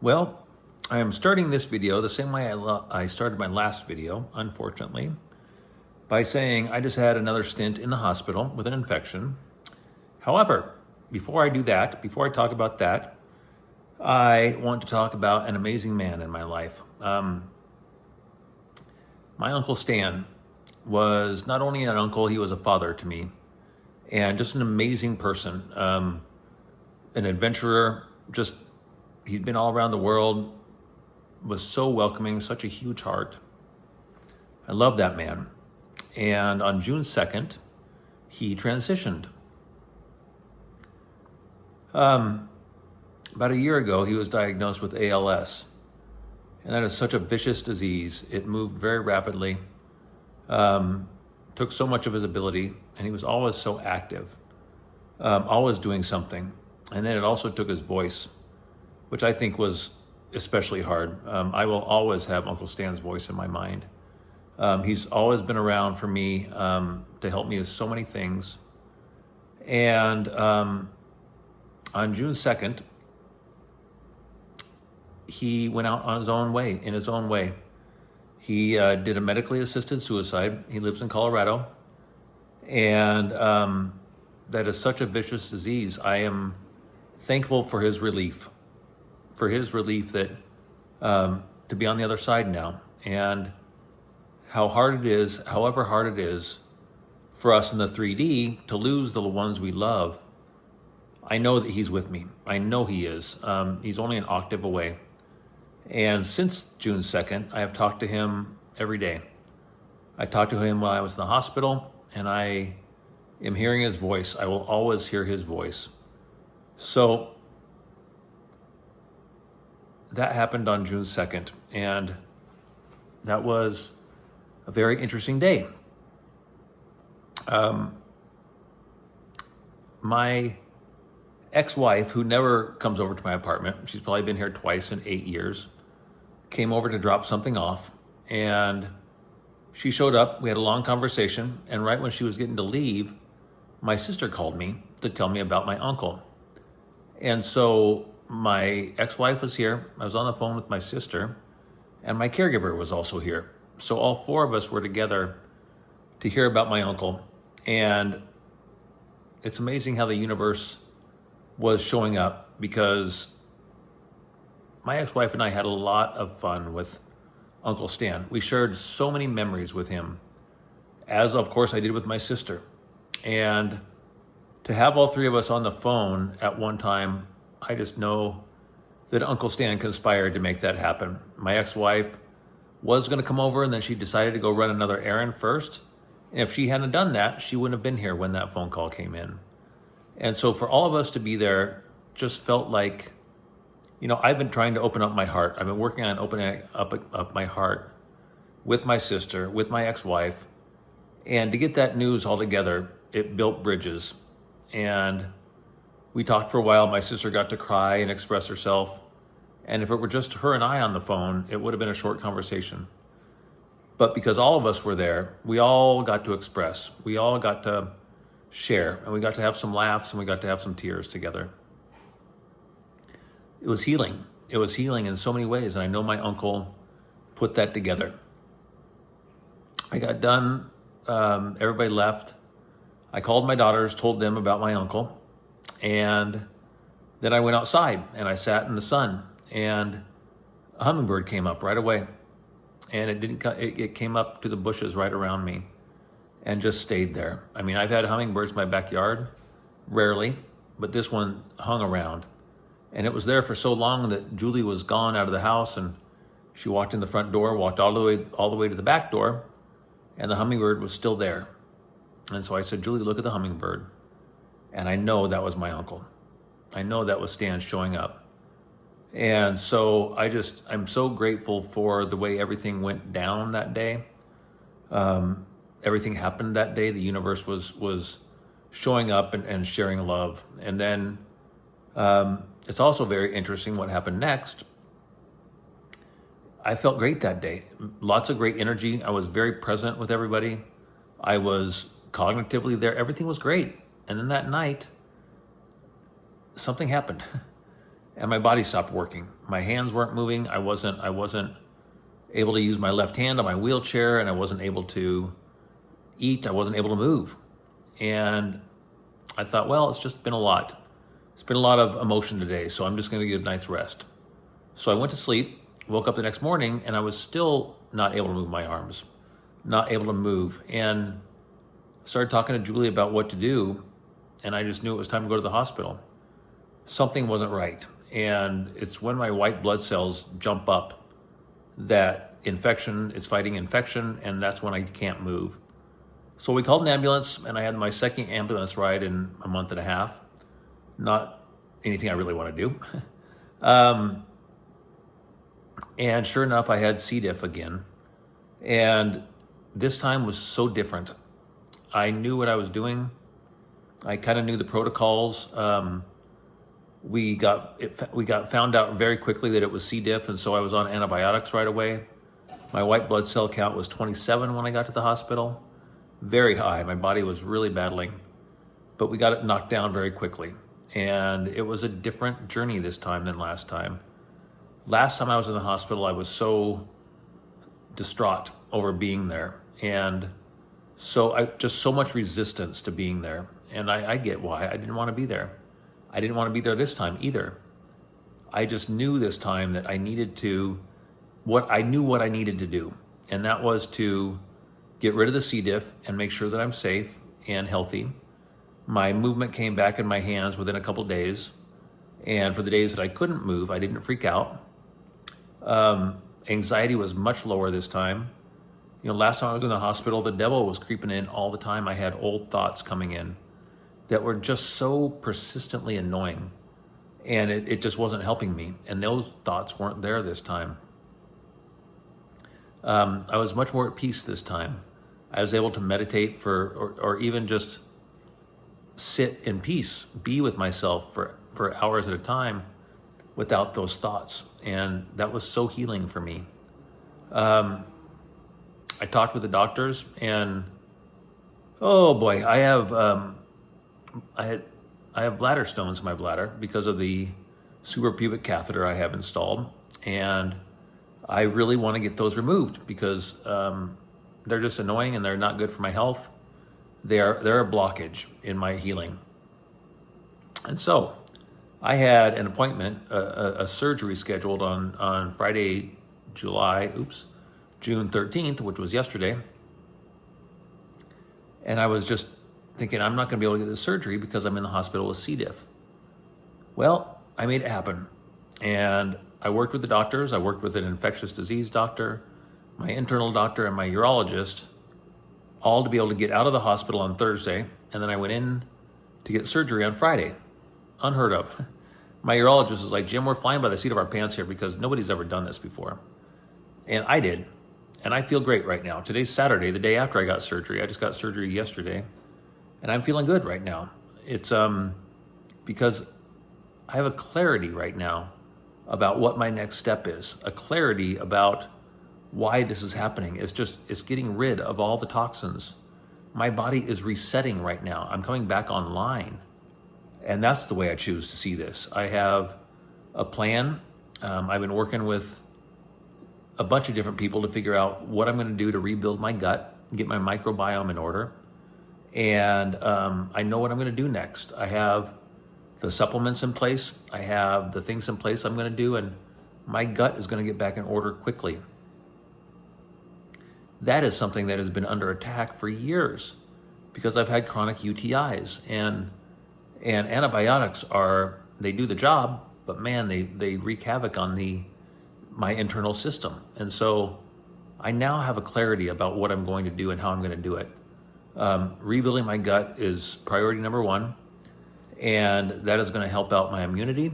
Well, I am starting this video the same way I started my last video, unfortunately, by saying I just had another stint in the hospital with an infection. However, before I do that, before I talk about that, I want to talk about an amazing man in my life. My Uncle Stan was not only an uncle, he was a father to me, and just an amazing person, an adventurer. He'd been all around the world, was so welcoming, such a huge heart. I love that man. And on June 2nd, he transitioned. About a year ago, he was diagnosed with ALS. And that is such a vicious disease. It moved very rapidly, took so much of his ability, and he was always so active, always doing something. And then it also took his voice, which I think was especially hard. I will always have Uncle Stan's voice in my mind. He's always been around for me to help me with so many things. And on June 2nd, he went out on his own way, in his own way. He did a medically assisted suicide. He lives in Colorado. And that is such a vicious disease. I am thankful for his relief. That to be on the other side now, and however hard it is for us in the 3D to lose the ones we love. I know that he's with me. I know he is. He's only an octave away. And since June 2nd, I have talked to him every day. I talked to him while I was in the hospital, and I am hearing his voice. I will always hear his voice. So that happened on June 2nd, and that was a very interesting day. My ex-wife, who never comes over to my apartment, she's probably been here twice in 8 years, came over to drop something off, and she showed up. We had a long conversation, and right when she was getting to leave, my sister called me to tell me about my uncle. And so my ex-wife was here. I was on the phone with my sister, and my caregiver was also here. So all four of us were together to hear about my uncle. And it's amazing how the universe was showing up, because my ex-wife and I had a lot of fun with Uncle Stan. We shared so many memories with him, as of course I did with my sister. And to have all three of us on the phone at one time, I just know that Uncle Stan conspired to make that happen. My ex-wife was going to come over, and then she decided to go run another errand first. And if she hadn't done that, she wouldn't have been here when that phone call came in. And so for all of us to be there just felt like, I've been trying to open up my heart. I've been working on opening up my heart with my sister, with my ex-wife. And to get that news all together, it built bridges. And we talked for a while. My sister got to cry and express herself. And if it were just her and I on the phone, it would have been a short conversation. But because all of us were there, we all got to express. We all got to share. And we got to have some laughs, and we got to have some tears together. It was healing. It was healing in so many ways. And I know my uncle put that together. I got done. Everybody left. I called my daughters, told them about my uncle. And then I went outside and I sat in the sun, and a hummingbird came up right away. And it came up to the bushes right around me and just stayed there. I mean, I've had hummingbirds in my backyard, rarely, but this one hung around. And it was there for so long that Julie was gone out of the house, and she walked in the front door, walked all the way to the back door, and the hummingbird was still there. And so I said, Julie, look at the hummingbird. And I know that was my uncle. I know that was Stan showing up. And so I'm so grateful for the way everything went down that day. Everything happened that day. The universe was showing up and sharing love. And then it's also very interesting what happened next. I felt great that day. Lots of great energy. I was very present with everybody. I was cognitively there. Everything was great. And then that night, something happened. and my body stopped working. My hands weren't moving. I wasn't able to use my left hand on my wheelchair, and I wasn't able to eat. I wasn't able to move. And I thought, well, it's just been a lot. It's been a lot of emotion today, so I'm just going to get a night's rest. So I went to sleep, woke up the next morning, and I was still not able to move my arms, not able to move, and started talking to Julie about what to do, and I just knew it was time to go to the hospital. Something wasn't right, and it's when my white blood cells jump up that infection is fighting infection, and that's when I can't move. So we called an ambulance, and I had my second ambulance ride in a month and a half. Not anything I really want to do. And sure enough, I had C diff again. And this time was so different. I knew what I was doing. I kind of knew the protocols. We got found out very quickly that it was C diff, and so I was on antibiotics right away. My white blood cell count was 27 when I got to the hospital. Very high. My body was really battling, but we got it knocked down very quickly. And it was a different journey this time than last time. Last time I was in the hospital, I was so distraught over being there. And just so much resistance to being there. And I get why. I didn't want to be there. I didn't want to be there this time either. I just knew this time that I needed what I needed to do. And that was to get rid of the C diff and make sure that I'm safe and healthy. My movement came back in my hands within a couple days. And for the days that I couldn't move, I didn't freak out. Anxiety was much lower this time. Last time I was in the hospital, the devil was creeping in all the time. I had old thoughts coming in that were just so persistently annoying. And it just wasn't helping me. And those thoughts weren't there this time. I was much more at peace this time. I was able to meditate or even just sit in peace, be with myself for hours at a time without those thoughts. And that was so healing for me. I talked with the doctors, and oh boy, I have bladder stones in my bladder because of the suprapubic catheter I have installed, and I really want to get those removed because they're just annoying and they're not good for my health. They're a blockage in my healing. And so I had an appointment, a surgery scheduled on Friday, June 13th, which was yesterday. And I was just thinking, I'm not going to be able to get this surgery because I'm in the hospital with C diff. Well, I made it happen. And I worked with the doctors. I worked with an infectious disease doctor, my internal doctor, and my urologist, all to be able to get out of the hospital on Thursday. And then I went in to get surgery on Friday. Unheard of. My urologist was like, Jim, we're flying by the seat of our pants here because nobody's ever done this before. And I did. And I feel great right now. Today's Saturday, the day after I got surgery. I just got surgery yesterday. And I'm feeling good right now. It's because I have a clarity right now about what my next step is. A clarity about why this is happening. It's getting rid of all the toxins. My body is resetting right now. I'm coming back online. And that's the way I choose to see this. I have a plan. I've been working with a bunch of different people to figure out what I'm going to do to rebuild my gut, get my microbiome in order. And I know what I'm going to do next. I have the supplements in place. I have the things in place I'm going to do, and my gut is going to get back in order quickly. That is something that has been under attack for years because I've had chronic UTIs, and antibiotics they do the job, but man, they wreak havoc on my internal system. And so I now have a clarity about what I'm going to do and how I'm going to do it. Rebuilding my gut is priority number one, and that is going to help out my immunity.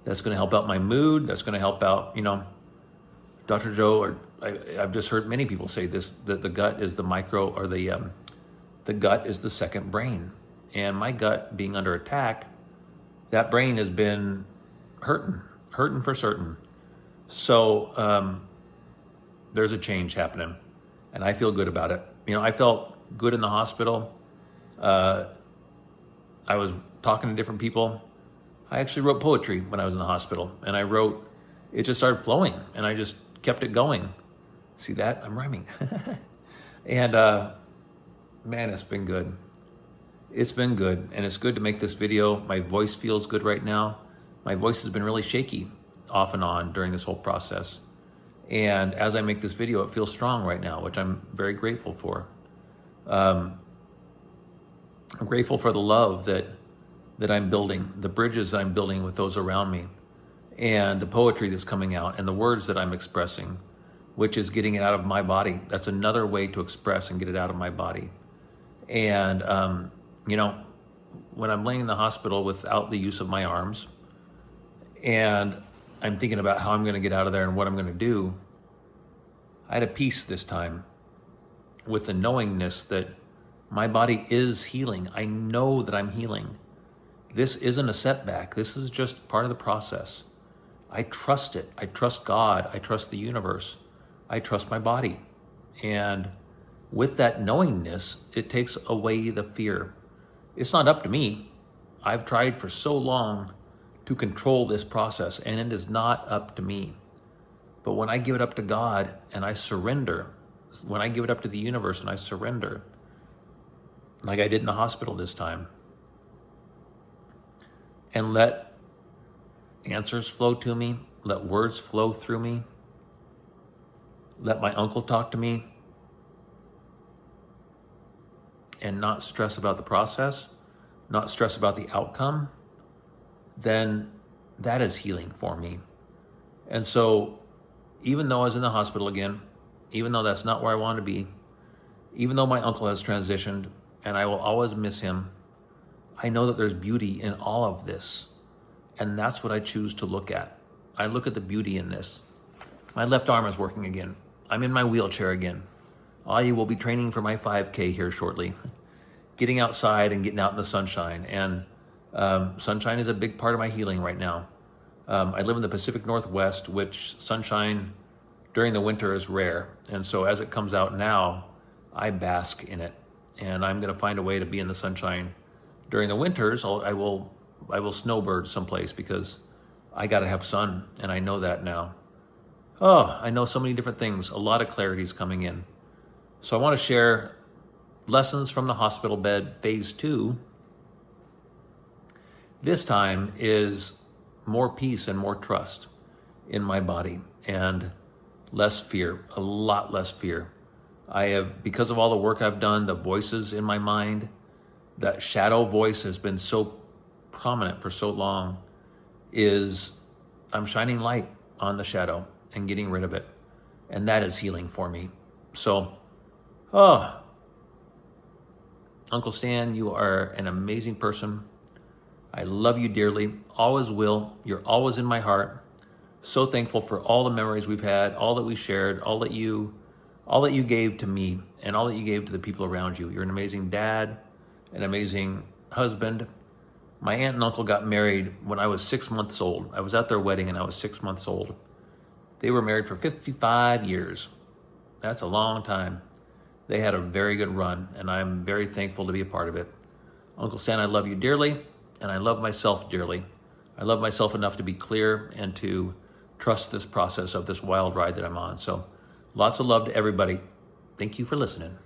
That's going to help out my mood. That's going to help out, Dr. Joe, I've just heard many people say this, that the gut is the gut is the second brain. And my gut being under attack, that brain has been hurting for certain. So there's a change happening, and I feel good about it. I felt good in the hospital. I was talking to different people. I actually wrote poetry when I was in the hospital, and it just started flowing, and I just kept it going. See that? I'm rhyming. And man, it's been good. It's been good, and it's good to make this video. My voice feels good right now. My voice has been really shaky off and on during this whole process. And as I make this video, it feels strong right now, which I'm very grateful for. I'm grateful for the love that I'm building, the bridges I'm building with those around me, and the poetry that's coming out, and the words that I'm expressing, which is getting it out of my body. That's another way to express and get it out of my body. And, when I'm laying in the hospital without the use of my arms, and I'm thinking about how I'm going to get out of there and what I'm going to do, I had a peace this time with the knowingness that my body is healing. I know that I'm healing. This isn't a setback. This is just part of the process. I trust it. I trust God. I trust the universe. I trust my body. And with that knowingness, it takes away the fear. It's not up to me. I've tried for so long to control this process, and it is not up to me. But when I give it up to God and I surrender, when I give it up to the universe and I surrender, like I did in the hospital this time, and let answers flow to me, let words flow through me, let my uncle talk to me, and not stress about the process, not stress about the outcome, then that is healing for me. And so even though I was in the hospital again, even though that's not where I want to be, even though my uncle has transitioned and I will always miss him, I know that there's beauty in all of this. And that's what I choose to look at. I look at the beauty in this. My left arm is working again. I'm in my wheelchair again. I will be training for my 5K here shortly. Getting outside and getting out in the sunshine. And sunshine is a big part of my healing right now. I live in the Pacific Northwest, which sunshine during the winter is rare. And so as it comes out now, I bask in it. And I'm going to find a way to be in the sunshine during the winters. I will snowbird someplace because I got to have sun, and I know that now. Oh, I know so many different things. A lot of clarity is coming in. So I want to share lessons from the hospital bed, phase 2. This time is more peace and more trust in my body and less fear, a lot less fear. I have, because of all the work I've done, the voices in my mind, that shadow voice has been so prominent for so long, I'm shining light on the shadow and getting rid of it. And that is healing for me. So, Uncle Stan, you are an amazing person. I love you dearly, always will. You're always in my heart. So thankful for all the memories we've had, all that we shared, all that you gave to me, and all that you gave to the people around you. You're an amazing dad, an amazing husband. My aunt and uncle got married when I was 6 months old. I was at their wedding and I was 6 months old. They were married for 55 years. That's a long time. They had a very good run, and I'm very thankful to be a part of it. Uncle Stan, I love you dearly, and I love myself dearly. I love myself enough to be clear and to trust this process of this wild ride that I'm on. So lots of love to everybody. Thank you for listening.